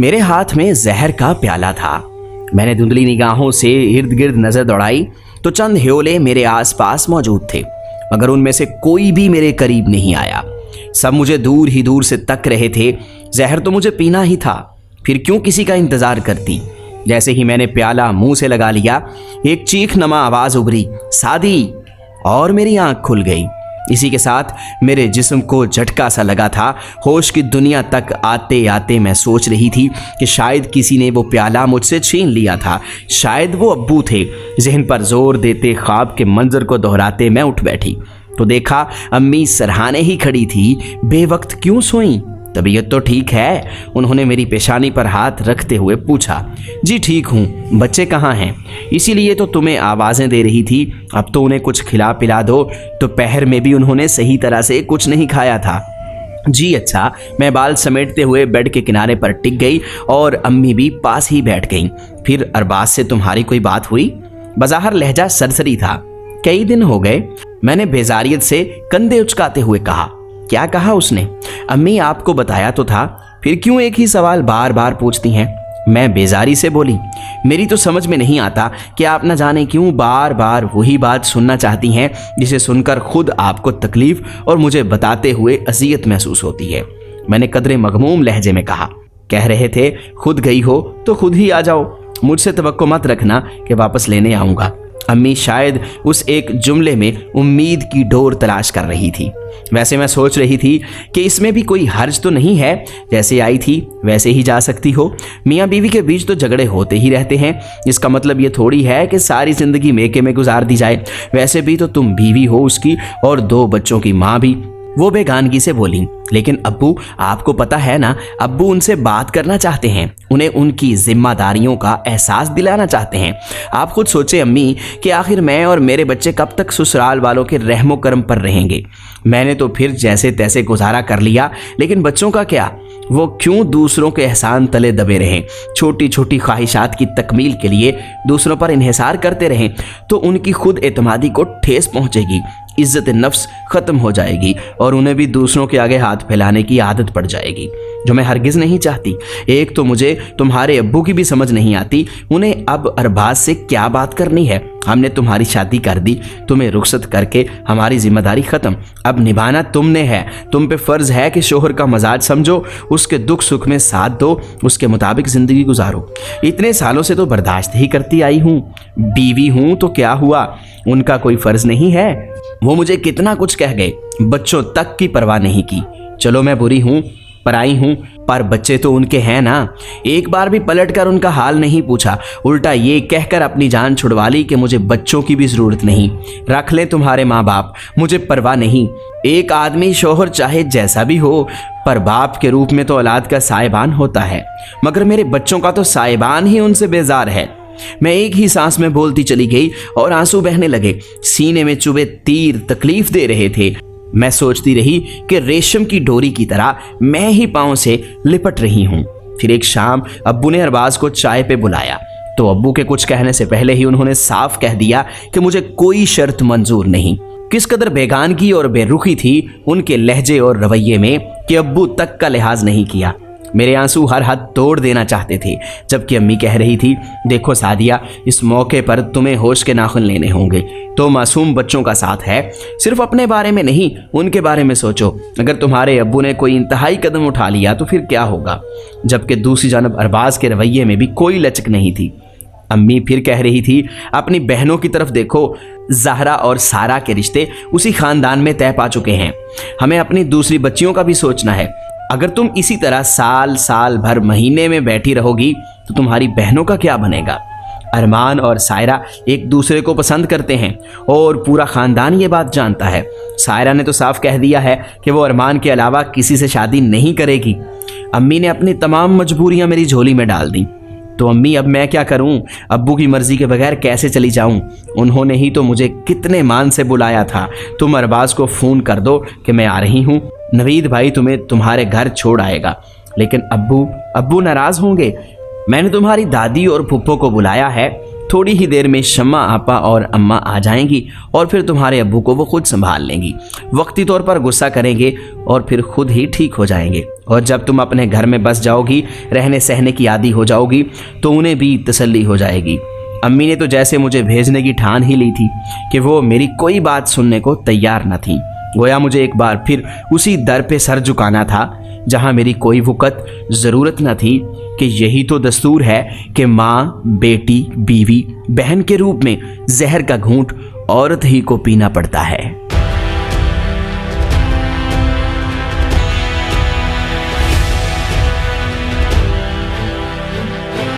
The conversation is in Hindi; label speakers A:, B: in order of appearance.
A: मेरे हाथ में जहर का प्याला था। मैंने धुंधली निगाहों से इर्द गिर्द नजर दौड़ाई तो चंद ह्योले मेरे आसपास मौजूद थे, मगर उनमें से कोई भी मेरे करीब नहीं आया। सब मुझे दूर ही दूर से तक रहे थे। जहर तो मुझे पीना ही था, फिर क्यों किसी का इंतजार करती। जैसे ही मैंने प्याला मुंह से लगा लिया, एक चीख नमा आवाज उभरी, सादी, और मेरी आंख खुल गई। इसी के साथ मेरे जिस्म को झटका सा लगा था। होश की दुनिया तक आते आते मैं सोच रही थी कि शायद किसी ने वो प्याला मुझसे छीन लिया था। शायद वो अब्बू थे। ज़हन पर जोर देते ख्वाब के मंजर को दोहराते मैं उठ बैठी तो देखा अम्मी सरहाने ही खड़ी थी। बेवक्त क्यों सोई? तबीयत तो ठीक है? उन्होंने मेरी पेशानी पर हाथ रखते हुए पूछा। जी ठीक हूँ, बच्चे कहाँ हैं? इसीलिए तो तुम्हें आवाज़ें दे रही थी। अब तो उन्हें कुछ खिला पिला दो। दोपहर में भी उन्होंने सही तरह से कुछ नहीं खाया था। जी अच्छा। मैं बाल समेटते हुए बेड के किनारे पर टिक गई और अम्मी भी पास ही बैठ गईं। फिर अरबाज से तुम्हारी कोई बात हुई? बज़ाहिर लहजा सरसरी था। कई दिन हो गए, मैंने बेजारियत से कंधे उचकाते हुए कहा। क्या कहा उसने? अम्मी आपको बताया तो था, फिर क्यों एक ही सवाल बार बार पूछती हैं? मैं बेजारी से बोली। मेरी तो समझ में नहीं आता कि आप न जाने क्यों बार बार वही बात सुनना चाहती हैं जिसे सुनकर खुद आपको तकलीफ और मुझे बताते हुए अज़ियत महसूस होती है। मैंने कदरे मगमूम लहजे में कहा। कह रहे थे खुद गई हो तो खुद ही आ जाओ, मुझसे तवक्को मत रखना कि वापस लेने आऊँगा। अम्मी शायद उस एक जुमले में उम्मीद की डोर तलाश कर रही थी। वैसे मैं सोच रही थी कि इसमें भी कोई हर्ज तो नहीं है, जैसे आई थी वैसे ही जा सकती हो। मियाँ बीवी के बीच तो झगड़े होते ही रहते हैं, इसका मतलब ये थोड़ी है कि सारी ज़िंदगी मेके में गुजार दी जाए। वैसे भी तो तुम बीवी हो उसकी और 2 बच्चों की माँ भी। वो बेगानगी से बोली। लेकिन अब्बू, आपको पता है ना, अब्बू उनसे बात करना चाहते हैं, उन्हें उनकी जिम्मेदारियों का एहसास दिलाना चाहते हैं। आप खुद सोचे अम्मी कि आखिर मैं और मेरे बच्चे कब तक ससुराल वालों के रहमो करम पर रहेंगे। मैंने तो फिर जैसे तैसे गुजारा कर लिया, लेकिन बच्चों का क्या? वो क्यों दूसरों के एहसान तले दबे रहें? छोटी छोटी ख्वाहिशात की तकमील के लिए दूसरों पर इन्हिसार करते रहें तो उनकी खुद एतमादी को ठेस पहुंचेगी, इज्जत नफ्स ख़त्म हो जाएगी और उन्हें भी दूसरों के आगे हाथ फैलाने की आदत पड़ जाएगी, जो मैं हरगिज़ नहीं चाहती। एक तो मुझे तुम्हारे अब्बू की भी समझ नहीं आती, उन्हें अब अरबाज से क्या बात करनी है। हमने तुम्हारी शादी कर दी, तुम्हें रुखसत करके हमारी जिम्मेदारी ख़त्म। अब निभाना तुमने है। तुम पे फ़र्ज़ है कि शोहर का मजाज समझो, उसके दुख सुख में साथ दो, उसके मुताबिक ज़िंदगी गुजारो। इतने सालों से तो बर्दाश्त ही करती आई हूँ। बीवी हूँ तो क्या हुआ, उनका कोई फ़र्ज़ नहीं है? वो मुझे कितना कुछ कह गए, बच्चों तक की परवाह नहीं की। चलो मैं बुरी हूँ, पराई हूँ, पर बच्चे तो उनके हैं ना। एक बार भी पलटकर उनका हाल नहीं पूछा, उल्टा ये कहकर अपनी जान छुड़वा ली कि मुझे बच्चों की भी ज़रूरत नहीं। रख ले तुम्हारे माँ बाप, मुझे परवाह नहीं। एक आदमी शोहर चाहे जैसा भी हो, पर बाप के रूप में तो औलाद का साहिबान होता है, मगर मेरे बच्चों का तो साहिबान ही उनसे बेजार है। मैं एक ही सांस में बोलती चली गई और आंसू बहने लगे। सीने में चुभे तीर तकलीफ दे रहे थे। मैं सोचती रही कि रेशम की डोरी की तरह मैं ही पांव से लिपट रही हूँ। फिर एक शाम अब्बू ने अरबाज को चाय पे बुलाया तो अब्बू के कुछ कहने से पहले ही उन्होंने साफ कह दिया कि मुझे कोई शर्त मंजूर नहीं। किस कदर बेगानगी और बेरुखी थी उनके लहजे और रवैये में कि अब्बू तक का लिहाज नहीं किया। मेरे आंसू हर हद तोड़ देना चाहते थे, जबकि अम्मी कह रही थी, देखो सादिया, इस मौके पर तुम्हें होश के नाखून लेने होंगे। तो मासूम बच्चों का साथ है, सिर्फ अपने बारे में नहीं, उनके बारे में सोचो। अगर तुम्हारे अब्बू ने कोई इंतहाई कदम उठा लिया तो फिर क्या होगा? जबकि दूसरी जानब अरबाज के रवैये में भी कोई लचक नहीं थी। अम्मी फिर कह रही थी, अपनी बहनों की तरफ देखो, ज़हरा और सारा के रिश्ते उसी खानदान में तय पा चुके हैं। हमें अपनी दूसरी बच्चियों का भी सोचना है। अगर तुम इसी तरह साल साल भर महीने में बैठी रहोगी तो तुम्हारी बहनों का क्या बनेगा? अरमान और सायरा एक दूसरे को पसंद करते हैं और पूरा ख़ानदान ये बात जानता है। सायरा ने तो साफ कह दिया है कि वो अरमान के अलावा किसी से शादी नहीं करेगी। अम्मी ने अपनी तमाम मजबूरियां मेरी झोली में डाल दी। तो अम्मी, अब मैं क्या करूं? अब्बू की मर्जी के बगैर कैसे चली जाऊं? उन्होंने ही तो मुझे कितने मान से बुलाया था। तुम अरबाज को फ़ोन कर दो कि मैं आ रही हूं, नवीद भाई तुम्हें तुम्हारे घर छोड़ आएगा। लेकिन अब्बू नाराज़ होंगे। मैंने तुम्हारी दादी और फुप्पो को बुलाया है, थोड़ी ही देर में शम्मा आपा और अम्मा आ जाएंगी और फिर तुम्हारे अब्बू को वो खुद संभाल लेंगी। वक्ती तौर पर गुस्सा करेंगे और फिर खुद ही ठीक हो जाएंगे। और जब तुम अपने घर में बस जाओगी, रहने सहने की आदी हो जाओगी, तो उन्हें भी तसल्ली हो जाएगी। अम्मी ने तो जैसे मुझे भेजने की ठान ही ली थी कि वो मेरी कोई बात सुनने को तैयार न थी। गोया मुझे एक बार फिर उसी दर पे सर झुकाना था जहां मेरी कोई वक़्त ज़रूरत न थी कि यही तो दस्तूर है कि माँ, बेटी, बीवी, बहन के रूप में जहर का घूंट औरत ही को पीना पड़ता है।